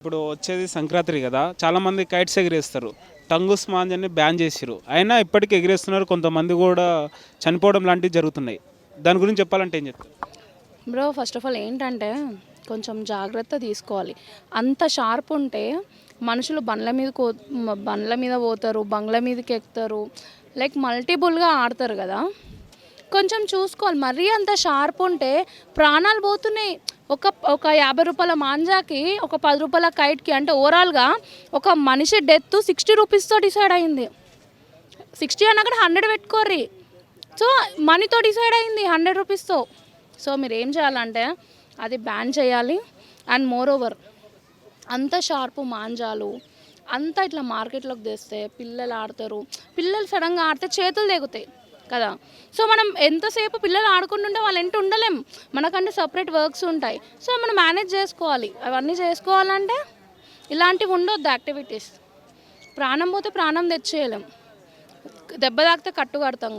ఇప్పుడు వచ్చేది సంక్రాంతి కదా, చాలామంది కైట్స్ ఎగిరేస్తారు. టంగుస్ మాంజాన్ని బ్యాన్ చేసిర్రు, అయినా ఇప్పటికీ ఎగిరేస్తున్నారు. కొంతమంది కూడా చనిపోవడం లాంటివి జరుగుతున్నాయి. దాని గురించి చెప్పాలంటే ఏం చెప్తారు? బ్రో ఫస్ట్ ఆఫ్ ఆల్ ఏంటంటే కొంచెం జాగ్రత్త తీసుకోవాలి. అంత షార్ప్ ఉంటే మనుషులు బండ్ల మీద పోతారు, బంగ్ల మీదకి ఎక్కుతారు, లైక్ మల్టిపుల్గా ఆడతారు కదా. కొంచెం చూసుకోవాలి. మరీ అంత షార్ప్ ఉంటే ప్రాణాలు పోతున్నాయి. ఒక ఒక 50 రూపాయల మాంజాకి, ఒక 10 రూపాయల కైట్కి, అంటే ఓవరాల్గా ఒక మనిషి డెత్ 60 రూపీస్తో డిసైడ్ అయింది. 60 అన్నా కూడా 100 పెట్టుకోర్రి. సో మనీతో డిసైడ్ అయింది 100 రూపీస్తో. సో మీరు ఏం చేయాలంటే అది బ్యాన్ చేయాలి. అండ్ మోర్ ఓవర్ అంత షార్పు మాంజాలు అంతా ఇట్లా మార్కెట్లోకి తెస్తే పిల్లలు ఆడతారు. పిల్లలు సడన్గా ఆడితే చేతులు తెగుతాయి కదా. సో మనం ఎంతసేపు పిల్లలు ఆడుకుంటుంటే వాళ్ళ ఇంటి ఉండలేం. మనకంటే సపరేట్ వర్క్స్ ఉంటాయి. సో మనం మేనేజ్ చేసుకోవాలి. అవన్నీ చేసుకోవాలంటే ఇలాంటివి ఉండొద్దు యాక్టివిటీస్. ప్రాణం పోతే ప్రాణం తెచ్చేయలేం. దెబ్బ తాకితే కట్టు కడతాం.